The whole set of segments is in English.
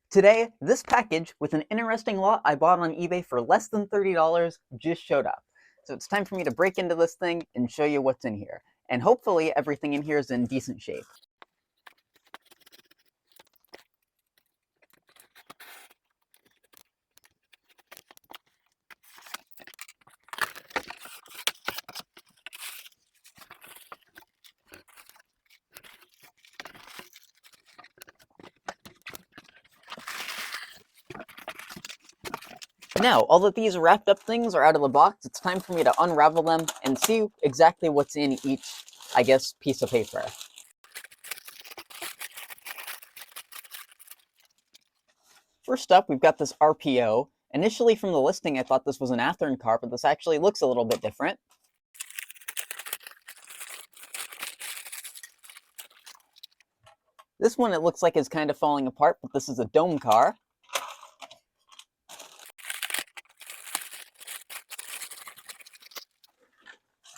Today, this package with an interesting lot I bought on eBay for less than $30 just showed up. So it's time for me to break into this thing and show you what's in here. And hopefully everything in here is in decent shape. Now, all of these wrapped up things are out of the box. It's time for me to unravel them and see exactly what's in each, I guess, piece of paper. First up, we've got this RPO. Initially from the listing, I thought this was an Athearn car, but this actually looks a little bit different. This one, it looks like is kind of falling apart, but this is a dome car.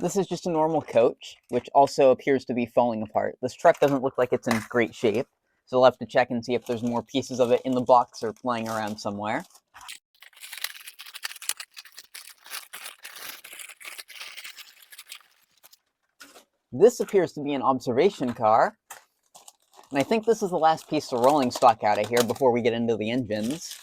This is just a normal coach, which also appears to be falling apart. This truck doesn't look like it's in great shape, so we'll have to check and see if there's more pieces of it in the box or flying around somewhere. This appears to be an observation car, and I think this is the last piece of rolling stock out of here before we get into the engines.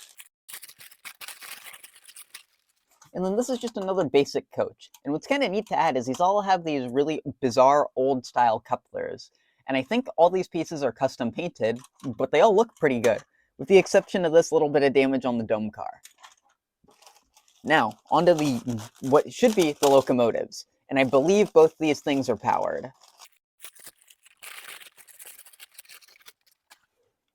And then this is just another basic coach. And what's kind of neat to add is these all have these really bizarre old style couplers. And I think all these pieces are custom painted, but they all look pretty good, with the exception of this little bit of damage on the dome car. Now, onto what should be the locomotives. And I believe both these things are powered.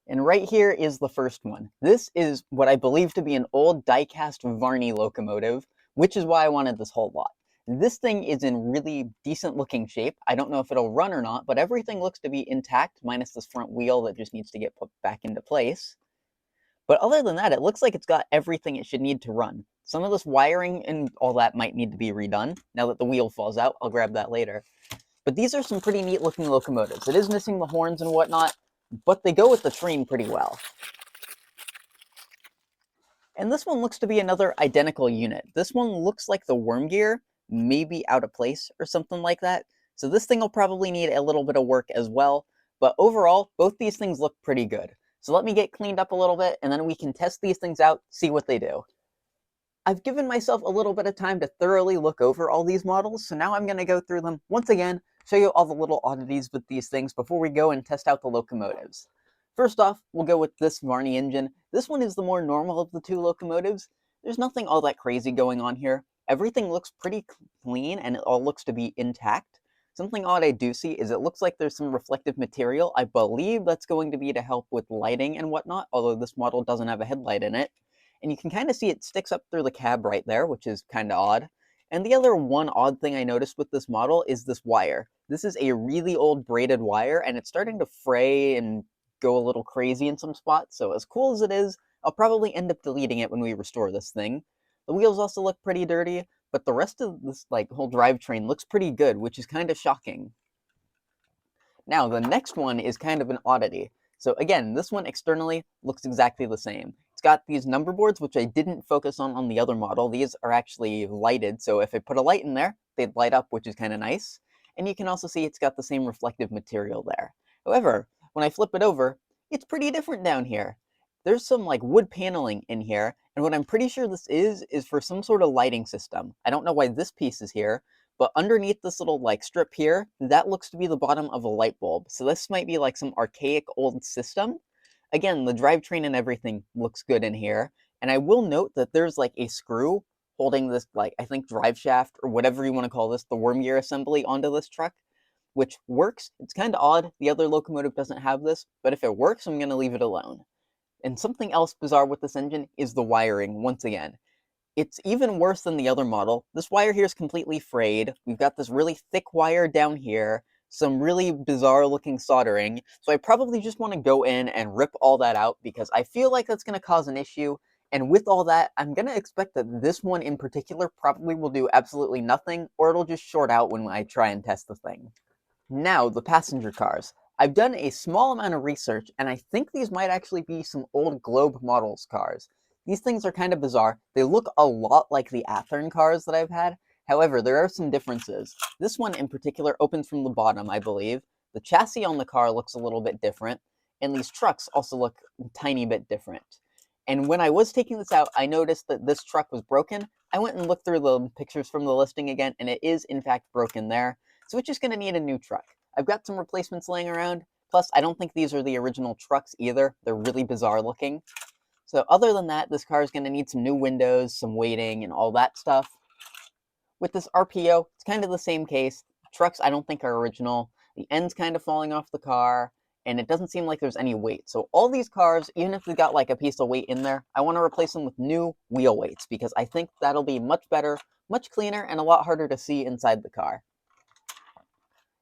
And right here is the first one. This is what I believe to be an old die-cast Varney locomotive, which is why I wanted this whole lot. This thing is in really decent looking shape. I don't know if it'll run or not, but everything looks to be intact, minus this front wheel that just needs to get put back into place. But other than that, it looks like it's got everything it should need to run. Some of this wiring and all that might need to be redone. Now that the wheel falls out, I'll grab that later. But these are some pretty neat looking locomotives. It is missing the horns and whatnot, but they go with the train pretty well. And this one looks to be another identical unit. This one looks like the worm gear, maybe out of place or something like that. So this thing will probably need a little bit of work as well. But overall, both these things look pretty good. So let me get cleaned up a little bit, and then we can test these things out, see what they do. I've given myself a little bit of time to thoroughly look over all these models, so now I'm going to go through them once again, show you all the little oddities with these things before we go and test out the locomotives. First off, we'll go with this Varney engine. This one is the more normal of the two locomotives. There's nothing all that crazy going on here. Everything looks pretty clean and it all looks to be intact. Something odd I do see is it looks like there's some reflective material. I believe that's going to be to help with lighting and whatnot, although this model doesn't have a headlight in it. And you can kind of see it sticks up through the cab right there, which is kind of odd. And the other one odd thing I noticed with this model is this wire. This is a really old braided wire, and it's starting to fray and go a little crazy in some spots, so as cool as it is, I'll probably end up deleting it when we restore this thing. The wheels also look pretty dirty, but the rest of this whole drivetrain looks pretty good, which is kind of shocking. Now, the next one is kind of an oddity. So again, this one externally looks exactly the same. It's got these number boards, which I didn't focus on the other model. These are actually lighted, so if I put a light in there, they'd light up, which is kind of nice. And you can also see it's got the same reflective material there. However, when I flip it over, it's pretty different down here. There's some wood paneling in here, and what I'm pretty sure this is for some sort of lighting system. I don't know why this piece is here, but underneath this little strip here, that looks to be the bottom of a light bulb. So this might be some archaic old system. Again, the drivetrain and everything looks good in here. And I will note that there's a screw holding this I think drive shaft or whatever you want to call this, the worm gear assembly onto this truck, which works. It's kind of odd. The other locomotive doesn't have this, but if it works, I'm going to leave it alone. And something else bizarre with this engine is the wiring once again. It's even worse than the other model. This wire here is completely frayed. We've got this really thick wire down here, some really bizarre looking soldering. So I probably just want to go in and rip all that out because I feel like that's going to cause an issue. And with all that, I'm going to expect that this one in particular probably will do absolutely nothing, or it'll just short out when I try and test the thing. Now, the passenger cars. I've done a small amount of research, and I think these might actually be some old Globe models cars. These things are kind of bizarre. They look a lot like the Athearn cars that I've had. However, there are some differences. This one in particular opens from the bottom, I believe. The chassis on the car looks a little bit different, and these trucks also look a tiny bit different. And when I was taking this out, I noticed that this truck was broken. I went and looked through the pictures from the listing again, and it is in fact broken there. So it's just going to need a new truck. I've got some replacements laying around. Plus, I don't think these are the original trucks either. They're really bizarre looking. So other than that, this car is going to need some new windows, some weighting, and all that stuff. With this RPO, it's kind of the same case. Trucks I don't think are original. The end's kind of falling off the car, and it doesn't seem like there's any weight. So all these cars, even if they've got like a piece of weight in there, I want to replace them with new wheel weights because I think that'll be much better, much cleaner, and a lot harder to see inside the car.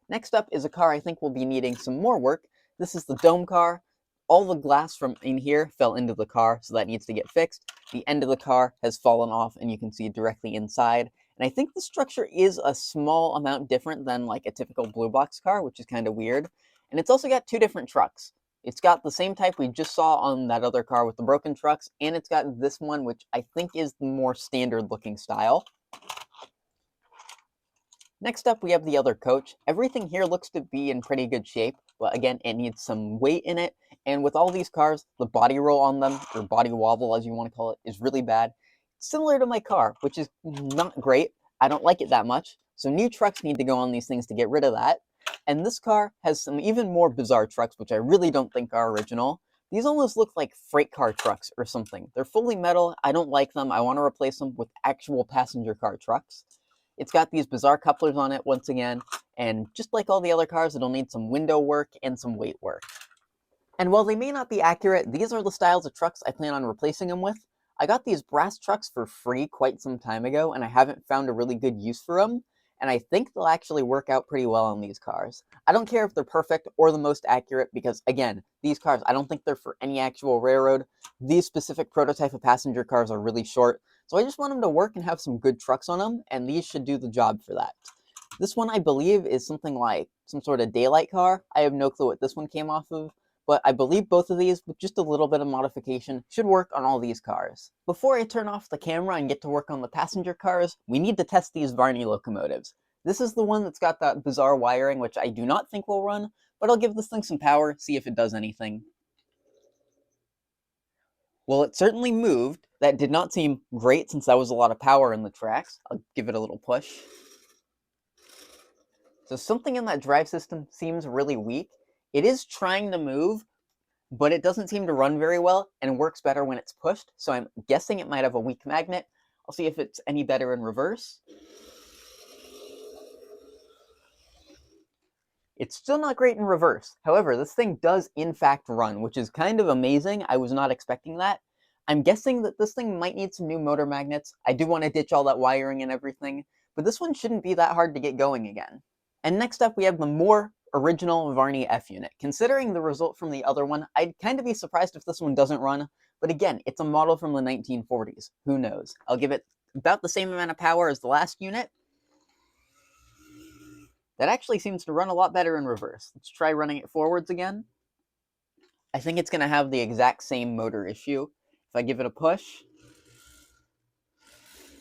Next up is a car I think will be needing some more work. This is the dome car. All the glass from in here fell into the car, so that needs to get fixed. The end of the car has fallen off, and you can see directly inside. And I think the structure is a small amount different than like a typical blue box car, which is kind of weird. And it's also got two different trucks. It's got the same type we just saw on that other car with the broken trucks, and it's got this one, which I think is the more standard looking style. Next up, we have the other coach. Everything here looks to be in pretty good shape, but again, it needs some weight in it. And with all these cars, the body roll on them, or body wobble as you want to call it, is really bad. Similar to my car, which is not great. I don't like it that much. So new trucks need to go on these things to get rid of that. And this car has some even more bizarre trucks, which I really don't think are original. These almost look like freight car trucks or something. They're fully metal. I don't like them. I want to replace them with actual passenger car trucks. It's got these bizarre couplers on it once again, and just like all the other cars, it'll need some window work and some weight work. And while they may not be accurate, these are the styles of trucks I plan on replacing them with. I got these brass trucks for free quite some time ago, and I haven't found a really good use for them, and I think they'll actually work out pretty well on these cars. I don't care if they're perfect or the most accurate, because again, these cars, I don't think they're for any actual railroad. These specific prototype of passenger cars are really short, so I just want them to work and have some good trucks on them, and these should do the job for that. This one, I believe, is something like some sort of daylight car. I have no clue what this one came off of, but I believe both of these, with just a little bit of modification, should work on all these cars. Before I turn off the camera and get to work on the passenger cars, we need to test these Varney locomotives. This is the one that's got that bizarre wiring, which I do not think will run, but I'll give this thing some power, see if it does anything. Well, it certainly moved. That did not seem great since that was a lot of power in the tracks. I'll give it a little push. So something in that drive system seems really weak. It is trying to move, but it doesn't seem to run very well and works better when it's pushed. So I'm guessing it might have a weak magnet. I'll see if it's any better in reverse. It's still not great in reverse. However, this thing does in fact run, which is kind of amazing. I was not expecting that. I'm guessing that this thing might need some new motor magnets. I do want to ditch all that wiring and everything, but this one shouldn't be that hard to get going again. And next up, we have the more original Varney F unit. Considering the result from the other one, I'd kind of be surprised if this one doesn't run, but again, it's a model from the 1940s. Who knows? I'll give it about the same amount of power as the last unit. That actually seems to run a lot better in reverse. Let's try running it forwards again. I think it's going to have the exact same motor issue. If I give it a push,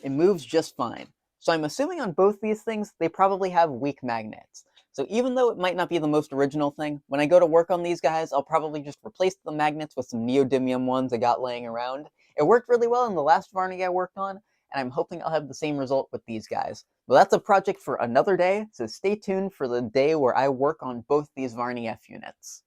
it moves just fine. So I'm assuming on both these things, they probably have weak magnets. So even though it might not be the most original thing, when I go to work on these guys, I'll probably just replace the magnets with some neodymium ones I got laying around. It worked really well in the last Varney I worked on, and I'm hoping I'll have the same result with these guys. Well, that's a project for another day, so stay tuned for the day where I work on both these Varney F units.